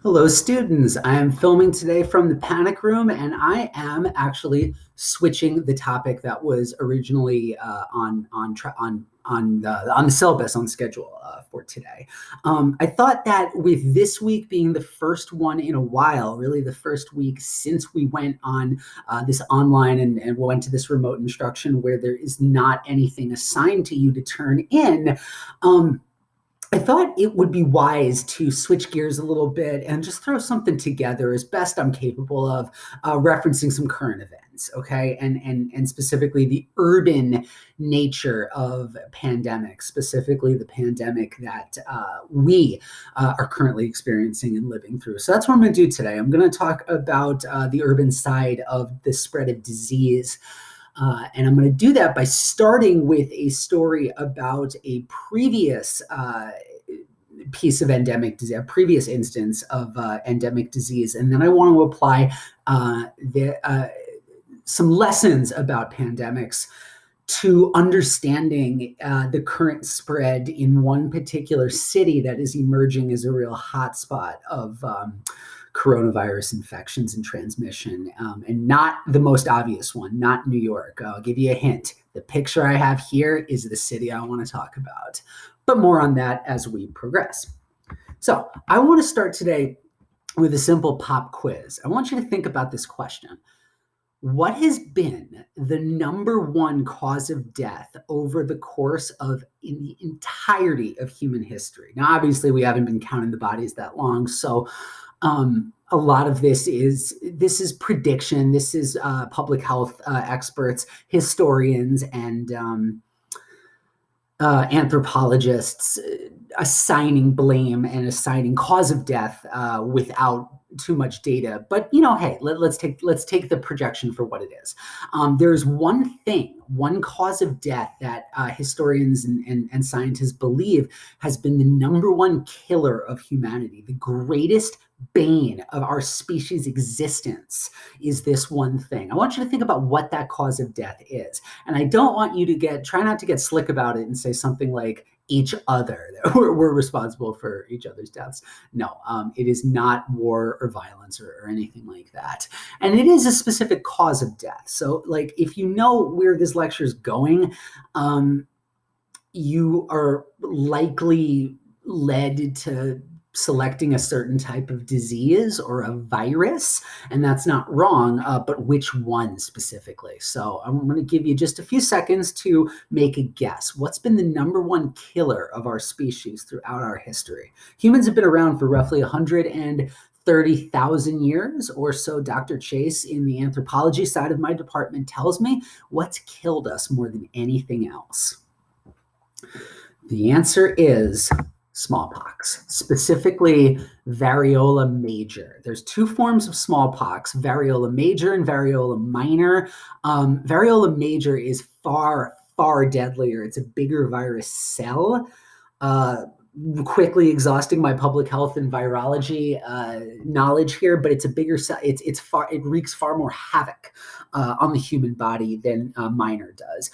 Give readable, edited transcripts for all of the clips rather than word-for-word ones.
Hello, students. I am filming today from the panic room, and I am actually switching the topic that was originally on the syllabus on schedule for today. I thought that with this week being the first one in a while, really the first week since we went on this online and went to this remote instruction where there is not anything assigned to you to turn in. I thought it would be wise to switch gears a little bit and just throw something together as best I'm capable of, referencing some current events, okay? And specifically the urban nature of pandemics, specifically the pandemic that we are currently experiencing and living through. So that's what I'm going to do today. I'm going to talk about the urban side of the spread of disease. And I'm going to do that by starting with a story about a previous piece of endemic disease, a previous instance of endemic disease. And then I want to apply some lessons about pandemics to understanding the current spread in one particular city that is emerging as a real hotspot of coronavirus infections and transmission, and not the most obvious one, not New York. I'll give you a hint. The picture I have here is the city I want to talk about, but more on that as we progress. So I want to start today with a simple pop quiz. I want you to think about this question. What has been the number one cause of death over the course of the entirety of human history? Now, obviously, we haven't been counting the bodies that long, so a lot of this is prediction. This is public health experts, historians, and anthropologists assigning blame and assigning cause of death without too much data. But hey, let's take the projection for what it is. There's one cause of death that historians and scientists believe has been the number one killer of humanity. The greatest bane of our species' existence is this one thing. I want you to think about what that cause of death is. And I don't want you to try not to get slick about it and say something like each other, that we're responsible for each other's deaths. No, it is not war or violence or anything like that. And it is a specific cause of death. So like, if you know where this lecture is going, you are likely led to selecting a certain type of disease or a virus, and that's not wrong, but which one specifically? So I'm going to give you just a few seconds to make a guess. What's been the number one killer of our species throughout our history? Humans have been around for roughly 130,000 years or so. Dr. Chase in the anthropology side of my department tells me. What's killed us more than anything else? The answer is smallpox, specifically variola major. There's two forms of smallpox, variola major and variola minor. Variola major is far, far deadlier. It's a bigger virus cell. Quickly exhausting my public health and virology knowledge here, but it's a bigger cell. It wreaks far more havoc on the human body than minor does.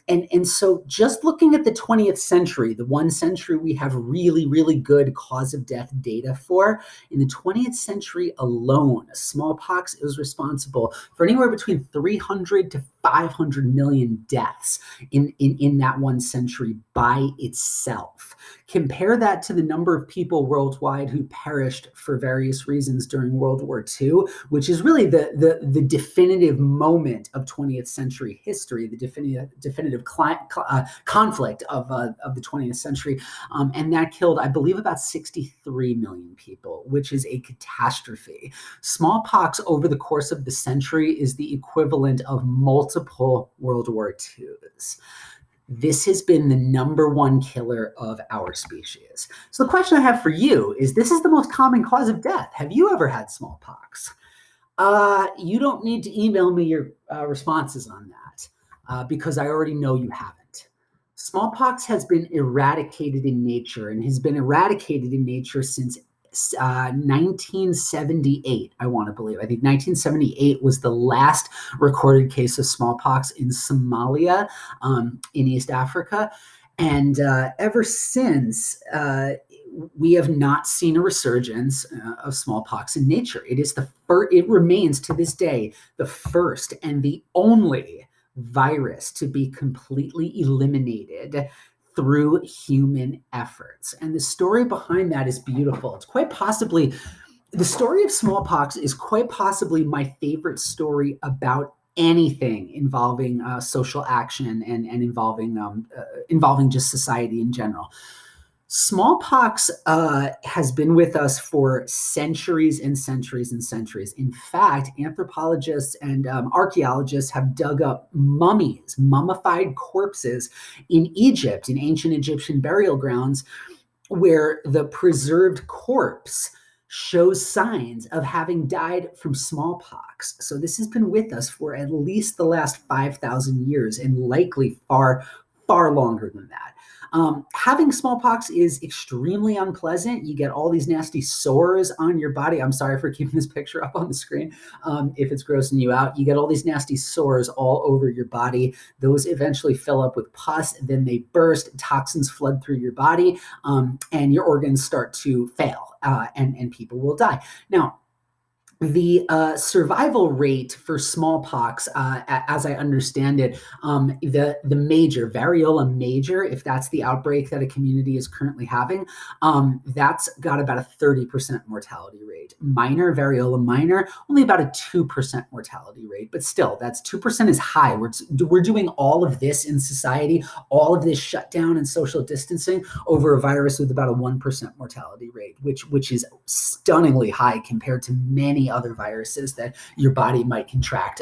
And so just looking at the 20th century, the one century we have really, really good cause of death data for, in the 20th century alone, smallpox is responsible for anywhere between 300 to 500 million deaths in that one century by itself. Compare that to the number of people worldwide who perished for various reasons during World War II, which is really the definitive moment of 20th century history, the definitive conflict of the 20th century. And that killed, I believe, about 63 million people, which is a catastrophe. Smallpox over the course of the century is the equivalent of multiple World War IIs. This has been the number one killer of our species. So the question I have for you is, this is the most common cause of death. Have you ever had smallpox? You don't need to email me your responses on that because I already know you haven't. Smallpox has been eradicated in nature and has been eradicated in nature since 1978, I want to believe. I think 1978 was the last recorded case of smallpox in Somalia, in East Africa. And ever since, we have not seen a resurgence of smallpox in nature. It remains to this day the first and the only virus to be completely eliminated through human efforts. And the story behind that is beautiful. The story of smallpox is quite possibly my favorite story about anything involving social action and involving just society in general. Smallpox has been with us for centuries and centuries and centuries. In fact, anthropologists and archaeologists have dug up mummies, mummified corpses in Egypt, in ancient Egyptian burial grounds, where the preserved corpse shows signs of having died from smallpox. So this has been with us for at least the last 5,000 years and likely far, far longer than that. Having smallpox is extremely unpleasant. You get all these nasty sores on your body. I'm sorry for keeping this picture up on the screen. If it's grossing you out, you get all these nasty sores all over your body. Those eventually fill up with pus, then they burst, toxins flood through your body, and your organs start to fail, and people will die. Now, the survival rate for smallpox, as I understand it, the major, variola major, if that's the outbreak that a community is currently having, that's got about a 30% mortality rate. Minor, variola minor, only about a 2% mortality rate. But still, that's 2% is high. We're doing all of this in society, all of this shutdown and social distancing over a virus with about a 1% mortality rate, which is stunningly high compared to many other viruses that your body might contract,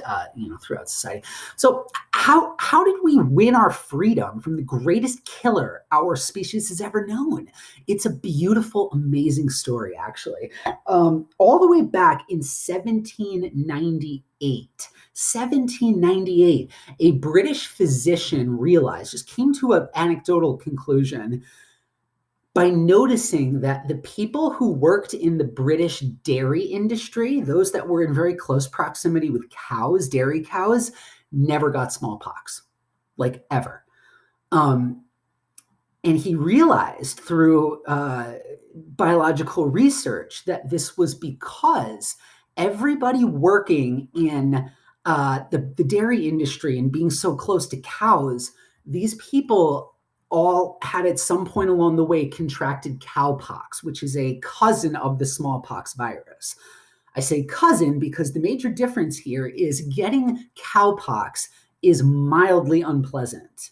throughout society. So how did we win our freedom from the greatest killer our species has ever known? It's a beautiful, amazing story, actually. All the way back in 1798, a British physician came to an anecdotal conclusion by noticing that the people who worked in the British dairy industry, those that were in very close proximity with cows, dairy cows, never got smallpox, like ever. And he realized through biological research that this was because everybody working in the dairy industry and being so close to cows, these people all had at some point along the way contracted cowpox, which is a cousin of the smallpox virus. I say cousin because the major difference here is getting cowpox is mildly unpleasant.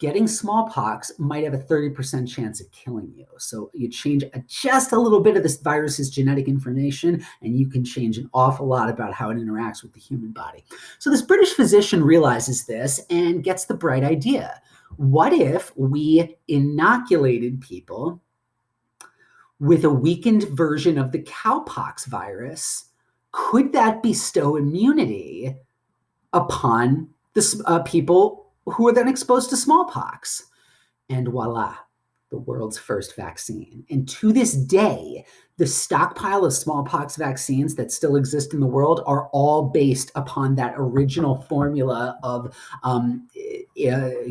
Getting smallpox might have a 30% chance of killing you. So you change just a little bit of this virus's genetic information, and you can change an awful lot about how it interacts with the human body. So this British physician realizes this and gets the bright idea. What if we inoculated people with a weakened version of the cowpox virus? Could that bestow immunity upon the people who are then exposed to smallpox? And voila, the world's first vaccine. And to this day, the stockpile of smallpox vaccines that still exist in the world are all based upon that original formula of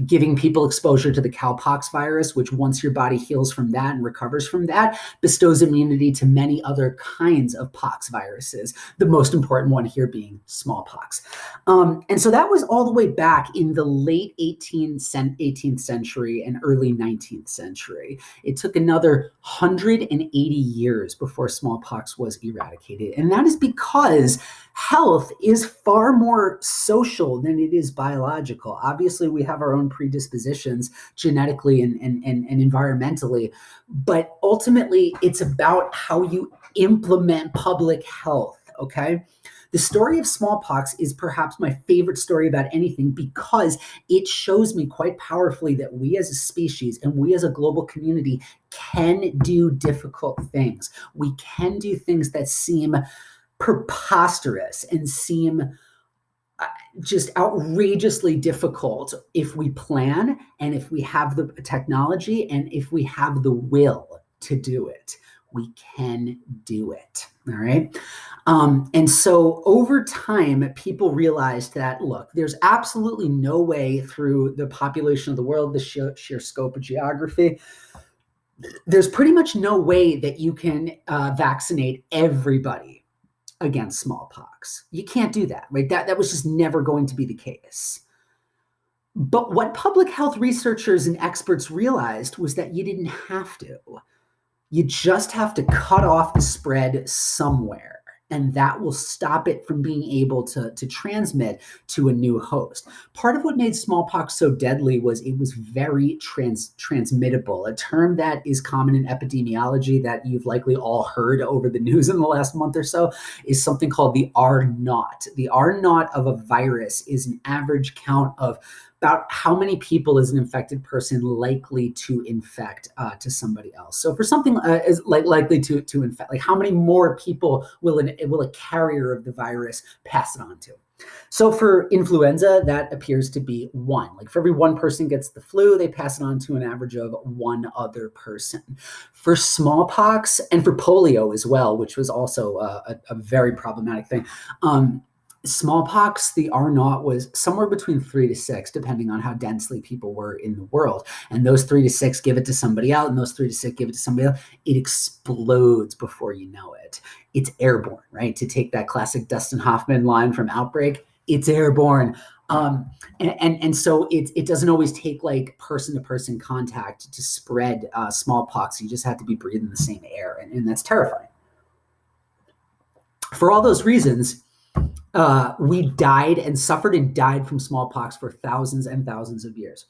giving people exposure to the cowpox virus, which once your body heals from that and recovers from that, bestows immunity to many other kinds of pox viruses, the most important one here being smallpox. And so that was all the way back in the late 18th century and early 19th century. It took another 180 years before smallpox was eradicated. And that is because health is far more social than it is biological. Obviously, we have our own predispositions genetically and environmentally, but ultimately it's about how you implement public health, okay? The story of smallpox is perhaps my favorite story about anything because it shows me quite powerfully that we as a species and we as a global community can do difficult things. We can do things that seem preposterous and seem just outrageously difficult if we plan and if we have the technology and if we have the will to do it. We can do it. All right. And so over time, people realized that, look, there's absolutely no way through the population of the world, the sheer scope of geography, there's pretty much no way that you can vaccinate everybody against smallpox. You can't do that, right? That was just never going to be the case. But what public health researchers and experts realized was that you didn't have to. You just have to cut off the spread somewhere, and that will stop it from being able to transmit to a new host. Part of what made smallpox so deadly was it was very transmittable, a term that is common in epidemiology that you've likely all heard over the news in the last month or so is something called the R naught. The R naught of a virus is an average count of about how many people is an infected person likely to infect to somebody else. So for something is likely to infect, like how many more people will a carrier of the virus pass it on to? So for influenza, that appears to be 1. Like for every 1 person gets the flu, they pass it on to an average of 1 other person. For smallpox and for polio as well, which was also a very problematic thing, smallpox, the R naught was somewhere between 3 to 6, depending on how densely people were in the world. And those 3 to 6 give it to somebody else, and those 3 to 6 give it to somebody else. It explodes before you know it. It's airborne, right? To take that classic Dustin Hoffman line from Outbreak, it's airborne. And so it doesn't always take like person-to-person contact to spread smallpox. You just have to be breathing the same air, and that's terrifying. For all those reasons, we died and suffered and died from smallpox for thousands and thousands of years.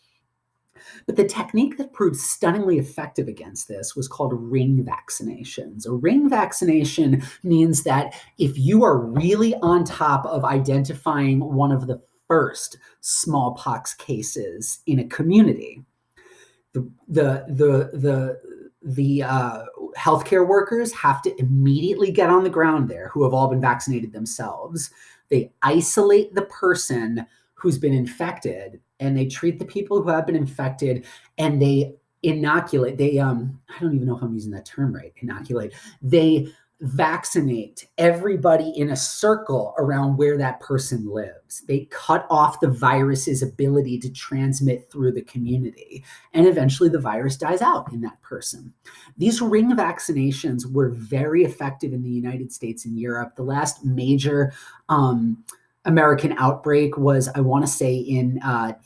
But the technique that proved stunningly effective against this was called ring vaccinations. A ring vaccination means that if you are really on top of identifying one of the first smallpox cases in a community, the healthcare workers have to immediately get on the ground there who have all been vaccinated themselves. They isolate the person who's been infected, and they treat the people who have been infected, and they inoculate. I don't even know if I'm using that term right. Inoculate. They vaccinate everybody in a circle around where that person lives. They cut off the virus's ability to transmit through the community, and eventually the virus dies out in that person. These ring vaccinations were very effective in the United States and Europe. The last major American outbreak was, I want to say, in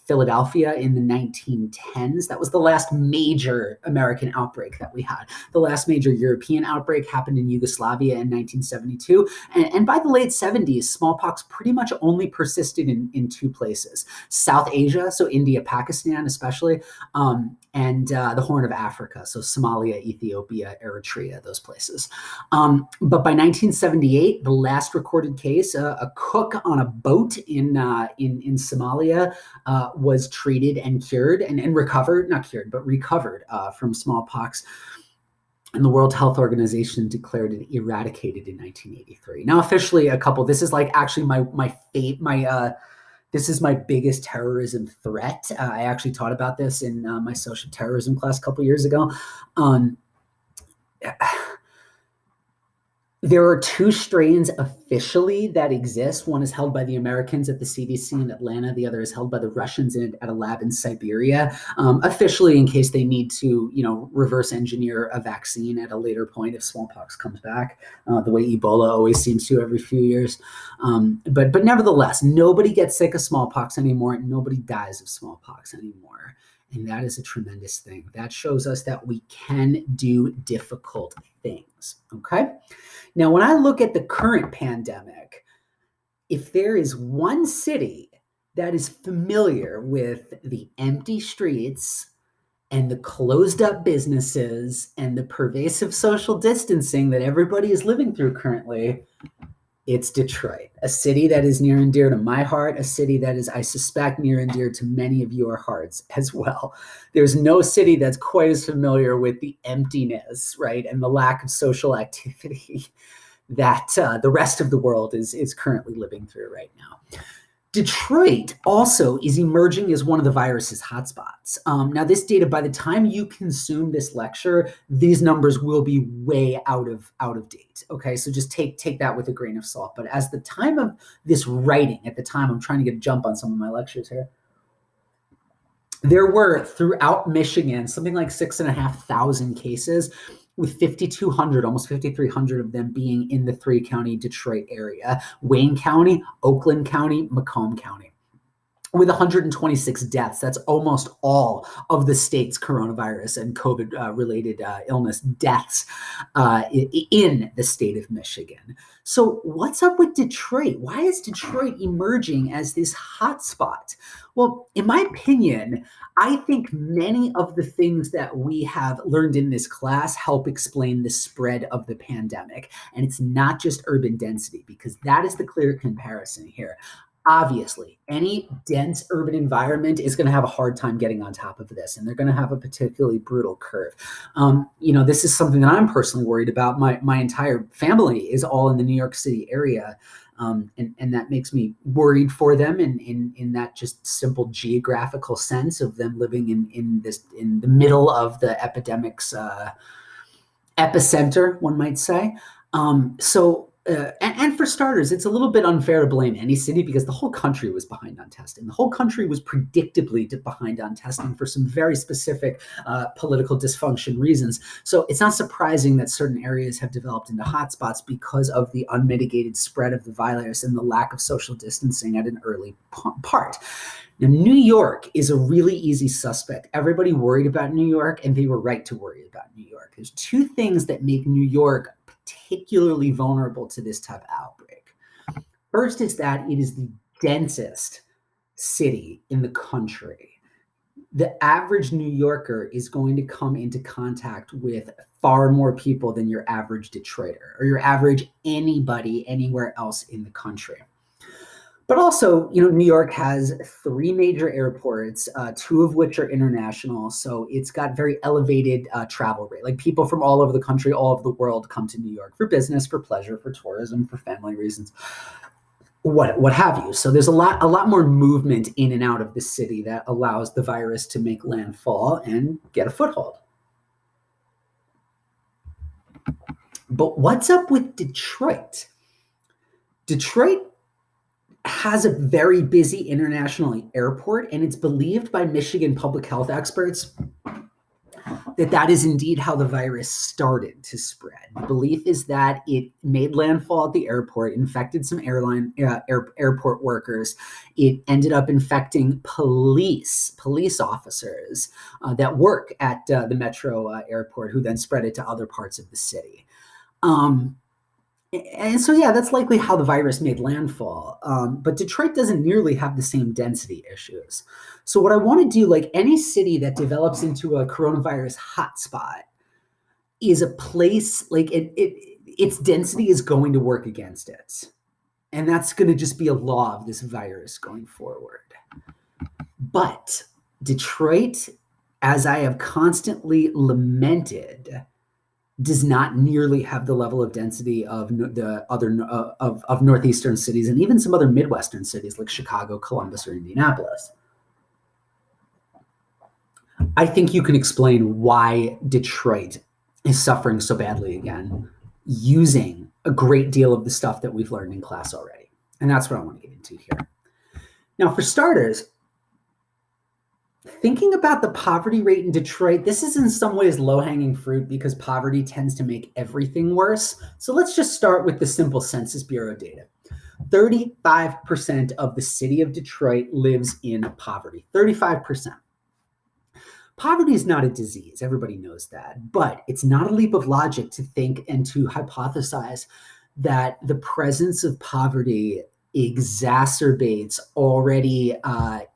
Philadelphia in the 1910s. That was the last major American outbreak that we had. The last major European outbreak happened in Yugoslavia in 1972. And by the late 70s, smallpox pretty much only persisted in 2 places: South Asia, so India, Pakistan especially, and the Horn of Africa, so Somalia, Ethiopia, Eritrea, those places. But by 1978, the last recorded case, a cook on a boat in Somalia was treated and cured and recovered, not cured, but recovered from smallpox. And the World Health Organization declared it eradicated in 1983. Now, officially, this is like actually this is my biggest terrorism threat. I actually taught about this in my social terrorism class a couple years ago. There are 2 strains officially that exist. One is held by the Americans at the CDC in Atlanta. The other is held by the Russians at a lab in Siberia, officially in case they need to, reverse engineer a vaccine at a later point if smallpox comes back, the way Ebola always seems to every few years. But nevertheless, nobody gets sick of smallpox anymore. Nobody dies of smallpox anymore. And that is a tremendous thing. That shows us that we can do difficult things, okay? Now, when I look at the current pandemic, if there is one city that is familiar with the empty streets and the closed up businesses and the pervasive social distancing that everybody is living through currently, it's Detroit, a city that is near and dear to my heart, a city that is, I suspect, near and dear to many of your hearts as well. There's no city that's quite as familiar with the emptiness, right, and the lack of social activity that the rest of the world is currently living through right now. Detroit also is emerging as one of the virus's hotspots. Now, this data, by the time you consume this lecture, these numbers will be way out of date. Okay, so just take that with a grain of salt. But as the time of this writing, at the time, I'm trying to get a jump on some of my lectures here. There were throughout Michigan something like 6,500 cases, with 5,200, almost 5,300 of them being in the three-county Detroit area: Wayne County, Oakland County, Macomb County, with 126 deaths. That's almost all of the state's coronavirus and COVID-related illness deaths in the state of Michigan. So what's up with Detroit? Why is Detroit emerging as this hotspot? Well, in my opinion, I think many of the things that we have learned in this class help explain the spread of the pandemic. And it's not just urban density, because that is the clear comparison here. Obviously, any dense urban environment is going to have a hard time getting on top of this, and they're going to have a particularly brutal curve. This is something that I'm personally worried about. My entire family is all in the New York City area, and that makes me worried for them in that just simple geographical sense of them living in the middle of the epidemic's epicenter, one might say. And for starters, it's a little bit unfair to blame any city, because the whole country was behind on testing. The whole country was predictably behind on testing for some very specific political dysfunction reasons. So it's not surprising that certain areas have developed into hotspots because of the unmitigated spread of the virus and the lack of social distancing at an early part. Now, New York is a really easy suspect. Everybody worried about New York, and they were right to worry about New York. There's two things that make New York particularly vulnerable to this type of outbreak. First is that it is the densest city in the country. The average New Yorker is going to come into contact with far more people than your average Detroiter or your average anybody anywhere else in the country. But also, New York has three major airports, two of which are international. So it's got very elevated travel rate. Like, people from all over the country, all over the world come to New York for business, for pleasure, for tourism, for family reasons, what have you. So there's a lot more movement in and out of the city that allows the virus to make landfall and get a foothold. But what's up with Detroit? Detroit has a very busy international airport, and it's believed by Michigan public health experts that is indeed how the virus started to spread. The belief is that it made landfall at the airport, infected some airport workers. It ended up infecting police officers that work at the metro airport, who then spread it to other parts of the city. And so, yeah, that's likely how the virus made landfall. But Detroit doesn't nearly have the same density issues. So what I want to do, like any city that develops into a coronavirus hotspot, is a place like its density is going to work against it. And that's going to just be a law of this virus going forward. But Detroit, as I have constantly lamented, does not nearly have the level of density of the other of northeastern cities, and even some other Midwestern cities like Chicago, Columbus, or Indianapolis. I think you can explain why Detroit is suffering so badly again, using a great deal of the stuff that we've learned in class already. And that's what I want to get into here. Now, for starters, thinking about the poverty rate in Detroit, this is in some ways low-hanging fruit because poverty tends to make everything worse. So let's just start with the simple Census Bureau data. 35% of the city of Detroit lives in poverty. 35%. Poverty is not a disease. Everybody knows that. But it's not a leap of logic to think and to hypothesize that the presence of poverty exacerbates already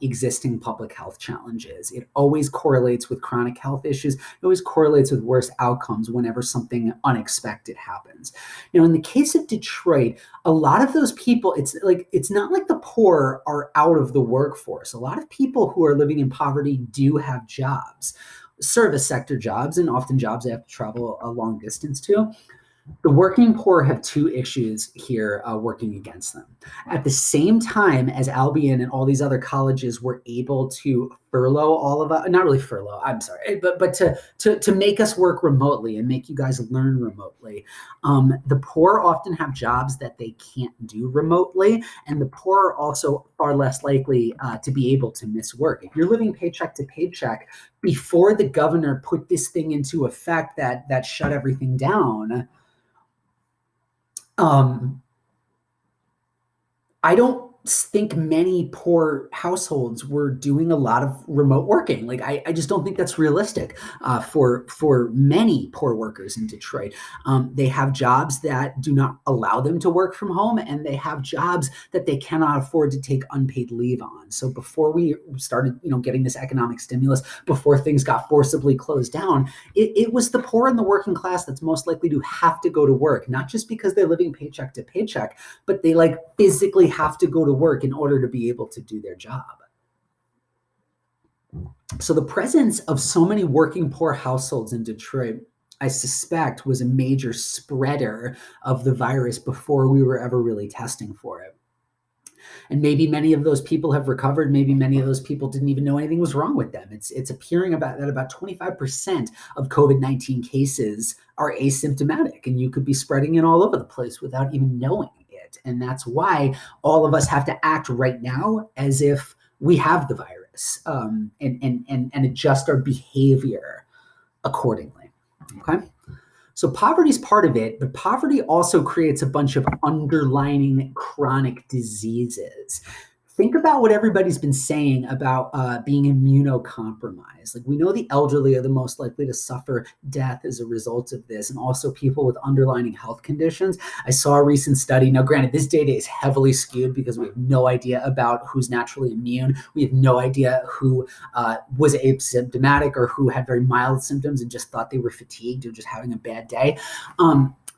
existing public health challenges. It always correlates with chronic health issues. It always correlates with worse outcomes whenever something unexpected happens. In the case of Detroit, a lot of those people, it's not like the poor are out of the workforce. A lot of people who are living in poverty do have jobs, service sector jobs, and often jobs they have to travel a long distance to. The working poor have two issues here working against them. At the same time as Albion and all these other colleges were able to furlough all of us, not really furlough, I'm sorry, but to make us work remotely and make you guys learn remotely. The poor often have jobs that they can't do remotely, and the poor are also far less likely to be able to miss work. If you're living paycheck to paycheck, before the governor put this thing into effect that shut everything down, I don't think many poor households were doing a lot of remote working. Like I just don't think that's realistic for many poor workers in Detroit. They have jobs that do not allow them to work from home, and they have jobs that they cannot afford to take unpaid leave on. So before we started, getting this economic stimulus, before things got forcibly closed down, it was the poor and the working class that's most likely to have to go to work, not just because they're living paycheck to paycheck, but they physically have to go to work in order to be able to do their job. So the presence of so many working poor households in Detroit, I suspect, was a major spreader of the virus before we were ever really testing for it. And maybe many of those people have recovered. Maybe many of those people didn't even know anything was wrong with them. It's appearing that about 25% of COVID-19 cases are asymptomatic, and you could be spreading it all over the place without even knowing it. And that's why all of us have to act right now as if we have the virus, and adjust our behavior accordingly. Okay. So poverty is part of it, but poverty also creates a bunch of underlying chronic diseases. Think about what everybody's been saying about being immunocompromised. We know the elderly are the most likely to suffer death as a result of this, and also people with underlying health conditions. I saw a recent study. Now, granted, this data is heavily skewed because we have no idea about who's naturally immune. We have no idea who was asymptomatic or who had very mild symptoms and just thought they were fatigued or just having a bad day.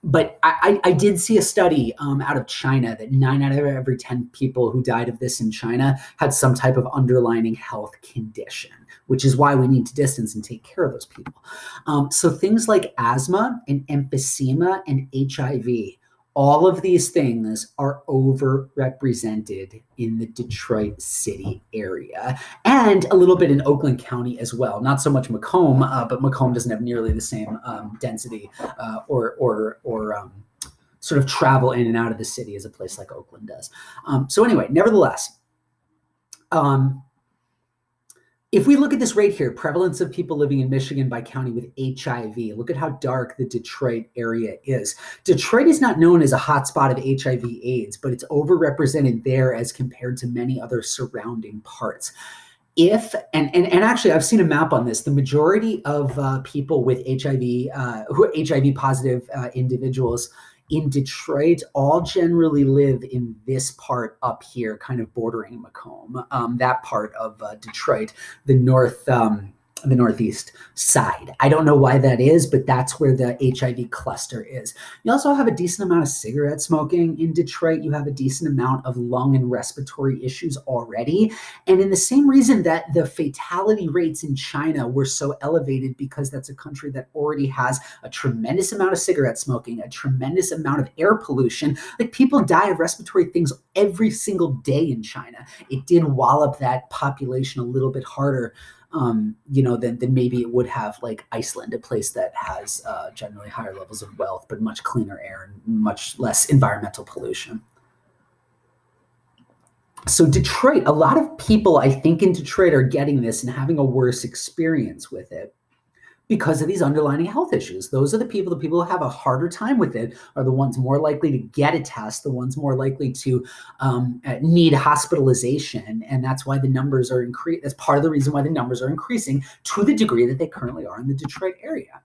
But I did see a study out of China that 9 out of every 10 people who died of this in China had some type of underlying health condition, which is why we need to distance and take care of those people. So things like asthma and emphysema and HIV, all of these things are overrepresented in the Detroit city area and a little bit in Oakland County as well. Not so much Macomb, but Macomb doesn't have nearly the same density or sort of travel in and out of the city as a place like Oakland does. So anyway, nevertheless, if we look at this right here, prevalence of people living in Michigan by county with HIV, look at how dark the Detroit area is. Detroit is not known as a hotspot of HIV/AIDS, but it's overrepresented there as compared to many other surrounding parts. And actually, I've seen a map on this. The majority of people with HIV, who are HIV positive individuals in Detroit, all generally live in this part up here, kind of bordering Macomb, that part of Detroit, the northeast side. I don't know why that is, but that's where the HIV cluster is. You also have a decent amount of cigarette smoking in Detroit. You have a decent amount of lung and respiratory issues already. And in the same reason that the fatality rates in China were so elevated, because that's a country that already has a tremendous amount of cigarette smoking, a tremendous amount of air pollution. People die of respiratory things every single day in China. It did wallop that population a little bit harder than maybe it would have Iceland, a place that has generally higher levels of wealth, but much cleaner air and much less environmental pollution. So Detroit, a lot of people, I think, in Detroit are getting this and having a worse experience with it because of these underlying health issues. Those are the people who have a harder time with it are the ones more likely to get a test, the ones more likely to need hospitalization. And that's why the numbers are increasing. That's part of the reason why the numbers are increasing to the degree that they currently are in the Detroit area.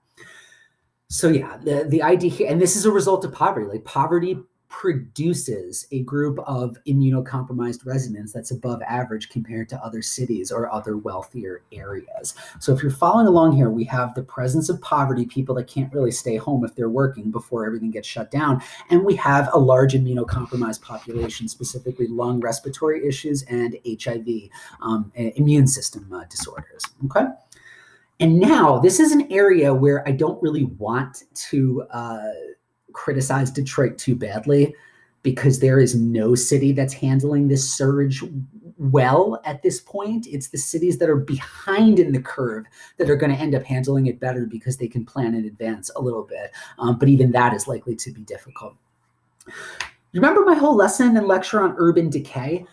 So yeah, the idea here, and this is a result of poverty. Poverty produces a group of immunocompromised residents that's above average compared to other cities or other wealthier areas. So if you're following along here, we have the presence of poverty, people that can't really stay home if they're working before everything gets shut down. And we have a large immunocompromised population, specifically lung respiratory issues and HIV, immune system disorders. Okay. And now this is an area where I don't really want to criticize Detroit too badly, because there is no city that's handling this surge well at this point. It's the cities that are behind in the curve that are going to end up handling it better because they can plan in advance a little bit. But even that is likely to be difficult. You remember my whole lesson and lecture on urban decay?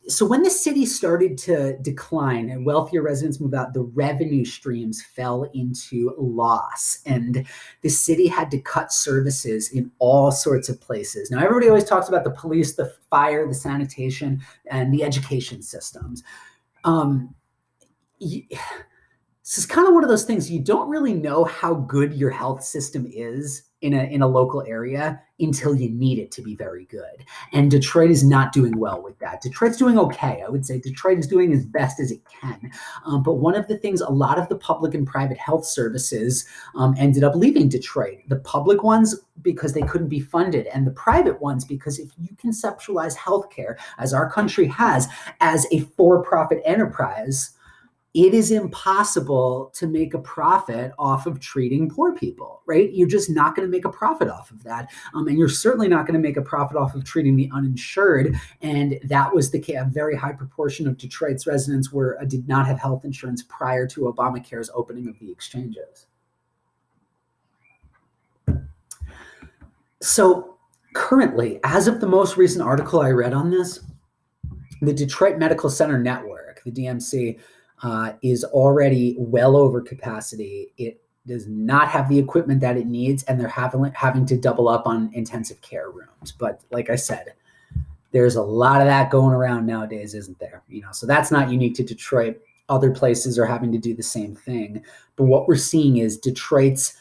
So when the city started to decline and wealthier residents moved out, the revenue streams fell into loss, and the city had to cut services in all sorts of places. Now, everybody always talks about the police, the fire, the sanitation, and the education systems. This is kind of one of those things, you don't really know how good your health system is in a local area until you need it to be very good. And Detroit is not doing well with that. Detroit's doing okay. I would say Detroit is doing as best as it can. But one of the things, a lot of the public and private health services ended up leaving Detroit. The public ones because they couldn't be funded, and the private ones because if you conceptualize healthcare, as our country has, as a for-profit enterprise, it is impossible to make a profit off of treating poor people, right? You're just not going to make a profit off of that. And you're certainly not going to make a profit off of treating the uninsured. And that was the case. A very high proportion of Detroit's residents did not have health insurance prior to Obamacare's opening of the exchanges. So currently, as of the most recent article I read on this, the Detroit Medical Center Network, the DMC, is already well over capacity. It does not have the equipment that it needs, and they're having to double up on intensive care rooms. But like I said, there's a lot of that going around nowadays, isn't there? So that's not unique to Detroit. Other places are having to do the same thing. But what we're seeing is Detroit's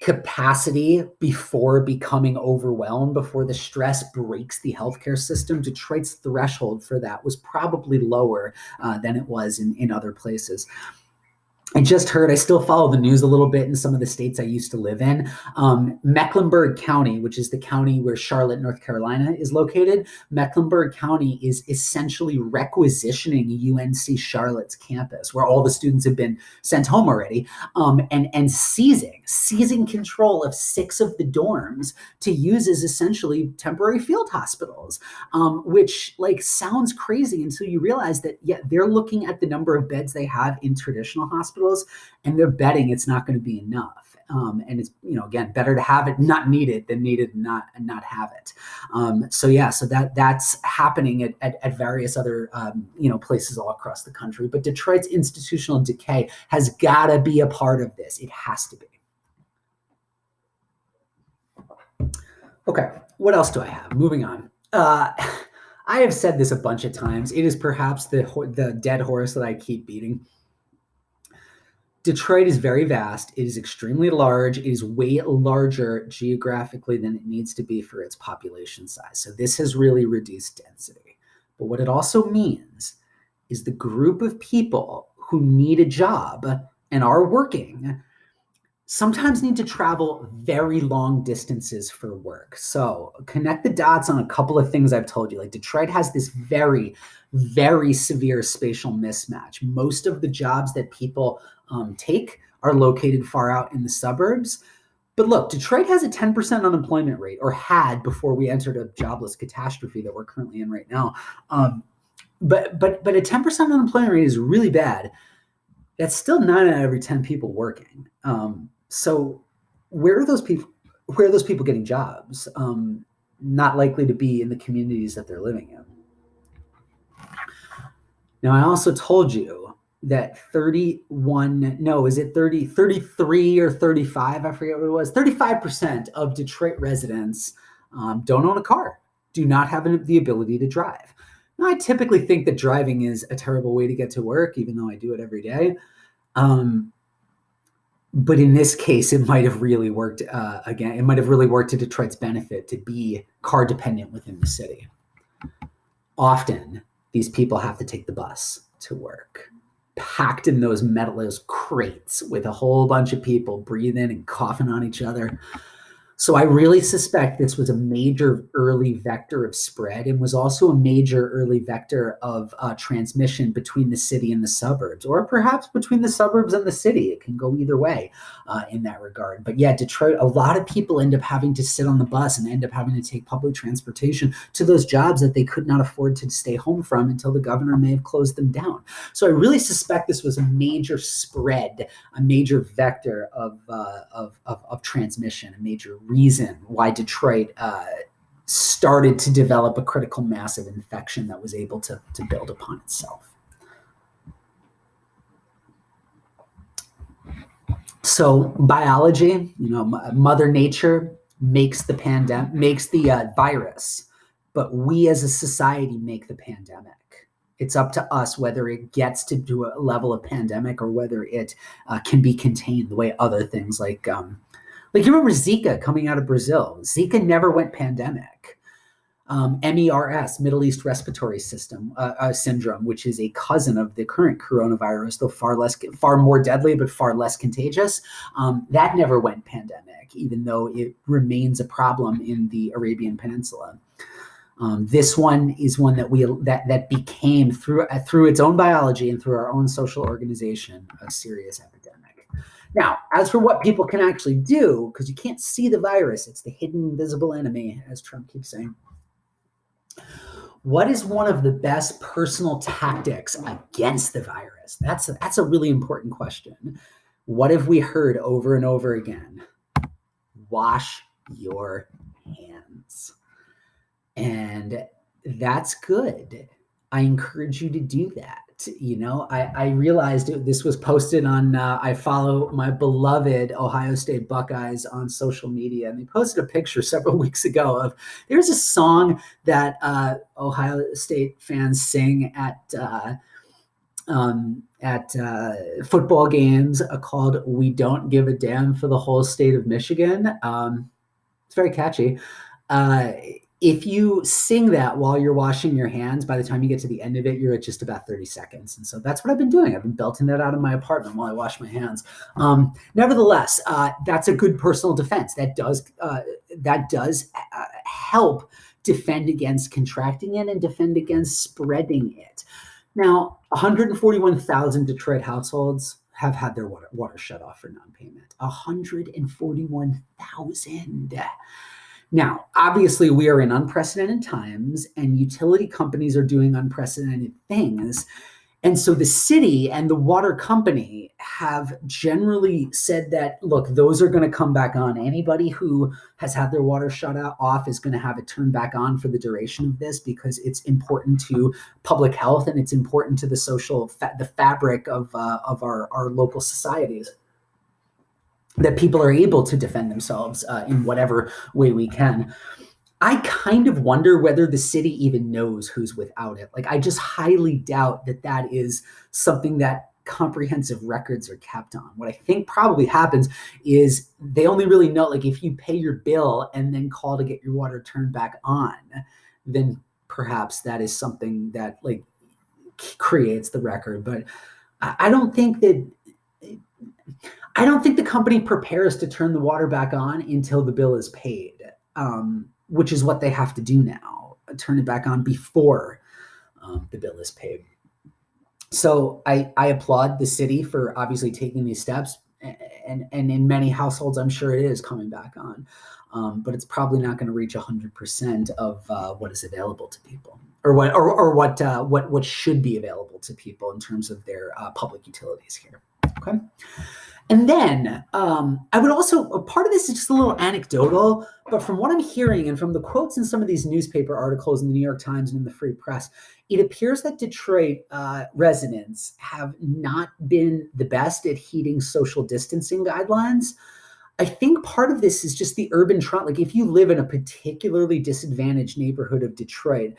capacity before becoming overwhelmed, before the stress breaks the healthcare system. Detroit's threshold for that was probably lower than it was in other places. I just heard, I still follow the news a little bit in some of the states I used to live in. Mecklenburg County, which is the county where Charlotte, North Carolina is located, Mecklenburg County is essentially requisitioning UNC Charlotte's campus, where all the students have been sent home already, and seizing control of 6 of the dorms to use as essentially temporary field hospitals, which sounds crazy until you realize that, they're looking at the number of beds they have in traditional hospitals, and they're betting it's not going to be enough. And it's, again, better to have it not need it than need it and not have it. So that's happening at various other places all across the country. But Detroit's institutional decay has got to be a part of this. It has to be. Okay, what else do I have? Moving on. I have said this a bunch of times. It is perhaps the dead horse that I keep beating. Detroit is very vast. It is extremely large. It is way larger geographically than it needs to be for its population size. So this has really reduced density. But what it also means is the group of people who need a job and are working sometimes need to travel very long distances for work. So connect the dots on a couple of things I've told you. Detroit has this very, very severe spatial mismatch. Most of the jobs that people take are located far out in the suburbs. But look, Detroit has a 10% unemployment rate, or had before we entered a jobless catastrophe that we're currently in right now. But a 10% unemployment rate is really bad. That's still 9 out of every 10 people working. So where are those people? Where are those people getting jobs? Not likely to be in the communities that they're living in. Now, I also told you that 33 or 35, I forget what it was, 35% of Detroit residents don't own a car, do not have the ability to drive. Now, I typically think that driving is a terrible way to get to work, even though I do it every day. But in this case, it might have really worked. It might have really worked to Detroit's benefit to be car dependent within the city. Often, these people have to take the bus to work, packed in those crates with a whole bunch of people breathing and coughing on each other. So I really suspect this was a major early vector of spread and was also a major early vector of transmission between the city and the suburbs, or perhaps between the suburbs and the city. It can go either way in that regard. But yeah, Detroit, a lot of people end up having to sit on the bus and end up having to take public transportation to those jobs that they could not afford to stay home from until the governor may have closed them down. So I really suspect this was a major spread, a major vector of transmission, a major reason why Detroit started to develop a critical mass of infection that was able to build upon itself. So biology, Mother Nature makes the virus, but we as a society make the pandemic. It's up to us whether it gets to do a level of pandemic or whether it can be contained the way other things like you remember Zika coming out of Brazil. Zika never went pandemic. MERS, Middle East Respiratory Syndrome, which is a cousin of the current coronavirus, though far more deadly, but far less contagious. That never went pandemic, even though it remains a problem in the Arabian Peninsula. This one is one that became through its own biology and through our own social organization a serious epidemic. Now, as for what people can actually do, because you can't see the virus, it's the hidden invisible enemy, as Trump keeps saying. What is one of the best personal tactics against the virus? That's a really important question. What have we heard over and over again? Wash your hands. And that's good. I encourage you to do that. I realized this was posted on, I follow my beloved Ohio State Buckeyes on social media, and they posted a picture several weeks ago of, there's a song that Ohio State fans sing at football games called "We Don't Give a Damn for the Whole State of Michigan." It's very catchy. If you sing that while you're washing your hands, by the time you get to the end of it, you're at just about 30 seconds. And so that's what I've been doing. I've been belting that out of my apartment while I wash my hands. Nevertheless, that's a good personal defense. That does help defend against contracting it and defend against spreading it. Now, 141,000 Detroit households have had their water shut off for non-payment. 141,000. Now, obviously, we are in unprecedented times, and utility companies are doing unprecedented things. And so the city and the water company have generally said that, look, those are going to come back on. Anybody who has had their water shut off is going to have it turned back on for the duration of this, because it's important to public health and it's important to the social, the fabric of our local societies, that people are able to defend themselves in whatever way we can. I kind of wonder whether the city even knows who's without it. I just highly doubt that is something that comprehensive records are kept on. What I think probably happens is they only really know, if you pay your bill and then call to get your water turned back on, then perhaps that is something that creates the record. But I don't think the company prepares to turn the water back on until the bill is paid, which is what they have to do now, turn it back on before the bill is paid. So I applaud the city for obviously taking these steps, and in many households, I'm sure it is coming back on, but it's probably not going to reach 100% of what is available to people, or what should be available to people in terms of their public utilities here. Okay. And then I would also, a part of this is just a little anecdotal, but from what I'm hearing and from the quotes in some of these newspaper articles in the New York Times and in the Free Press, it appears that Detroit residents have not been the best at heeding social distancing guidelines. I think part of this is just the urban trauma. If you live in a particularly disadvantaged neighborhood of Detroit,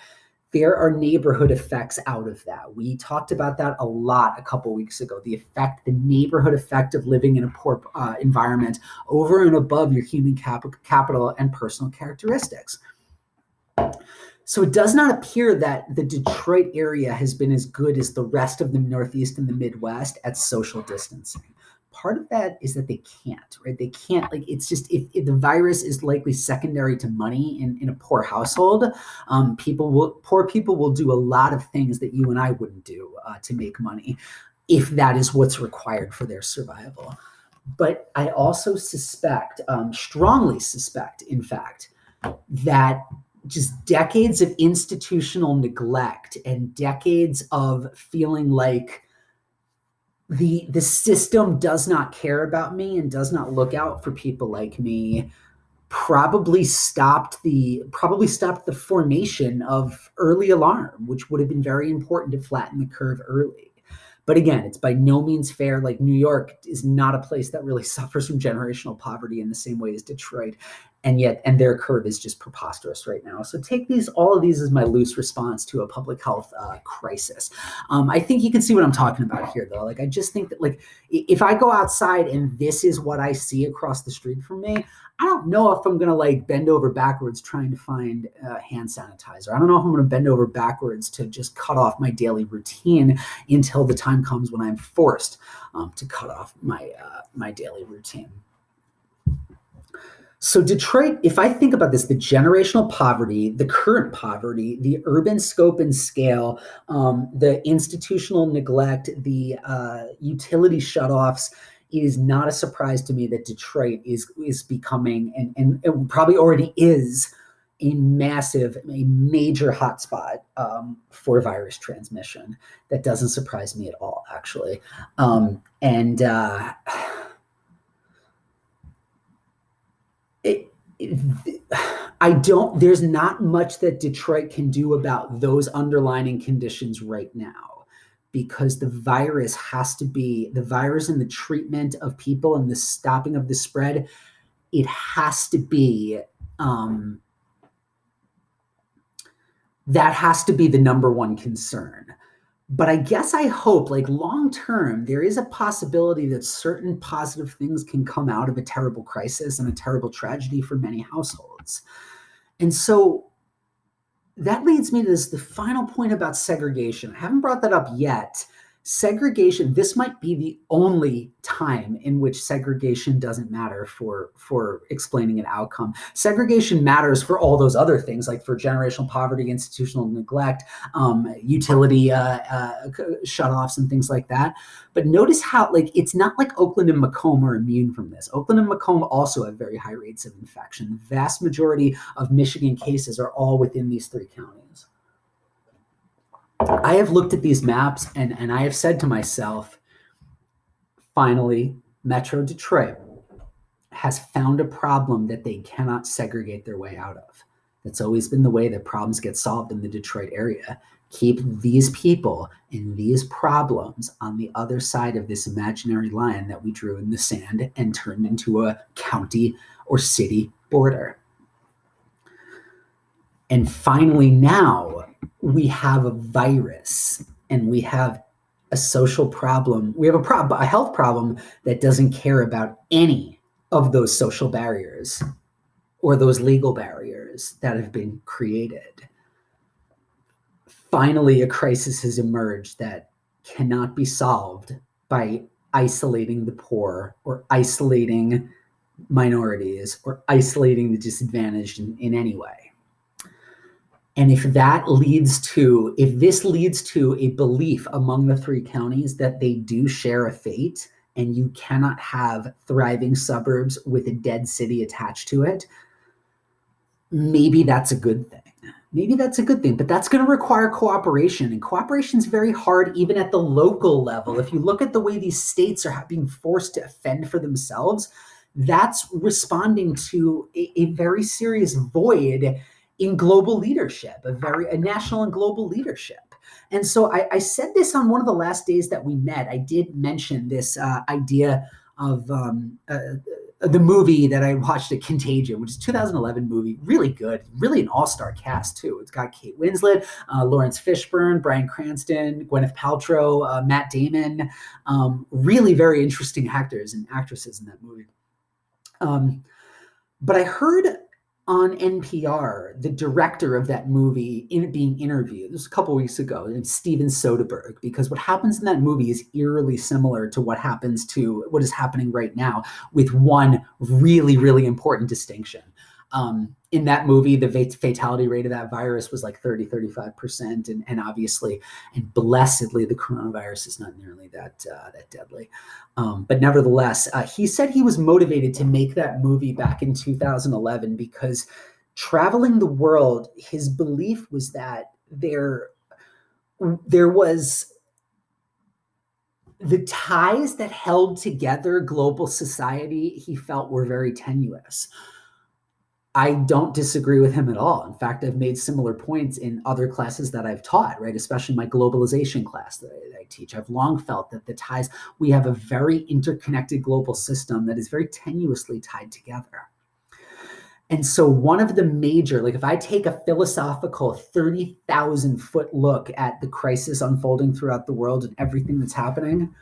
there are neighborhood effects out of that. We talked about that a lot a couple weeks ago, the neighborhood effect of living in a poor environment over and above your human capital and personal characteristics. So it does not appear that the Detroit area has been as good as the rest of the Northeast and the Midwest at social distancing. part of that is that they can't, right? They can't, like, it's just, if the virus is likely secondary to money in a poor household, poor people will do a lot of things that you and I wouldn't do to make money, if that is what's required for their survival. But I also suspect, strongly suspect, in fact, that just decades of institutional neglect and decades of feeling like the system does not care about me and does not look out for people like me probably stopped the formation of early alarm, which would have been very important to flatten the curve early. But again, it's by no means fair. Like, New York is not a place that really suffers from generational poverty in the same way as Detroit. And their curve is just preposterous right now. So take all of these as my loose response to a public health crisis. I think you can see what I'm talking about here, though. Like, I just think that, like, if I go outside and this is what I see across the street from me, I don't know if I'm going to, like, bend over backwards trying to find hand sanitizer. I don't know if I'm going to bend over backwards to just cut off my daily routine until the time comes when I'm forced to cut off my daily routine. So Detroit, if I think about this, the generational poverty, the current poverty, the urban scope and scale, the institutional neglect, the utility shutoffs, it is not a surprise to me that Detroit is becoming, and it probably already is, a major hotspot for virus transmission. That doesn't surprise me at all, actually. There's not much that Detroit can do about those underlying conditions right now, because the virus and the treatment of people and the stopping of the spread, it has to be, that has to be the number one concern. But I guess I hope, like, long term, there is a possibility that certain positive things can come out of a terrible crisis and a terrible tragedy for many households. And so that leads me to the final point about segregation. I haven't brought that up yet. Segregation, this might be the only time in which segregation doesn't matter for explaining an outcome. Segregation matters for all those other things, like for generational poverty, institutional neglect, utility shutoffs, and things like that. But notice how, like, it's not like Oakland and Macomb are immune from this. Oakland and Macomb also have very high rates of infection. The vast majority of Michigan cases are all within these three counties. I have looked at these maps and I have said to myself, finally, Metro Detroit has found a problem that they cannot segregate their way out of. That's always been the way that problems get solved in the Detroit area. Keep these people and these problems on the other side of this imaginary line that we drew in the sand and turned into a county or city border. And finally, now we have a virus and we have a social problem. We have a health problem that doesn't care about any of those social barriers or those legal barriers that have been created. Finally, a crisis has emerged that cannot be solved by isolating the poor or isolating minorities or isolating the disadvantaged in any way. And if this leads to a belief among the three counties that they do share a fate and you cannot have thriving suburbs with a dead city attached to it, maybe that's a good thing. But that's going to require cooperation, and cooperation is very hard even at the local level. If you look at the way these states are being forced to fend for themselves, that's responding to a very serious void in global leadership, a national and global leadership. And so I said this on one of the last days that we met. I did mention this idea of the movie that I watched, Contagion, which is a 2011 movie, really good, really an all-star cast too. It's got Kate Winslet, Lawrence Fishburne, Bryan Cranston, Gwyneth Paltrow, Matt Damon, really very interesting actors and actresses in that movie. But I heard on NPR, the director of that movie being interviewed, this was a couple weeks ago, and Steven Soderbergh, because what happens in that movie is eerily similar to what is happening right now, with one really, really important distinction. In that movie, the fatality rate of that virus was like 35%. And obviously, and blessedly, the coronavirus is not nearly that deadly. But nevertheless, he said he was motivated to make that movie back in 2011 because traveling the world, his belief was that there was the ties that held together global society, he felt were very tenuous. I don't disagree with him at all. In fact, I've made similar points in other classes that I've taught, right? Especially my globalization class that I teach. I've long felt that the ties, we have a very interconnected global system that is very tenuously tied together. And so one of the major, like if I take a philosophical 30,000 foot look at the crisis unfolding throughout the world and everything that's happening,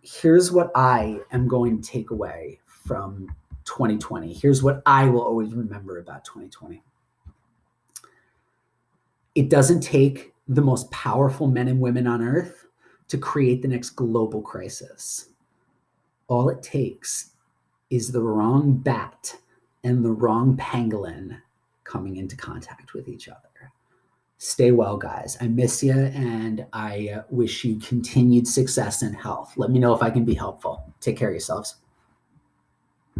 here's what I am going to take away from 2020. Here's what I will always remember about 2020. It doesn't take the most powerful men and women on earth to create the next global crisis. All it takes is the wrong bat and the wrong pangolin coming into contact with each other. Stay well, guys. I miss you, and I wish you continued success and health. Let me know if I can be helpful. Take care of yourselves.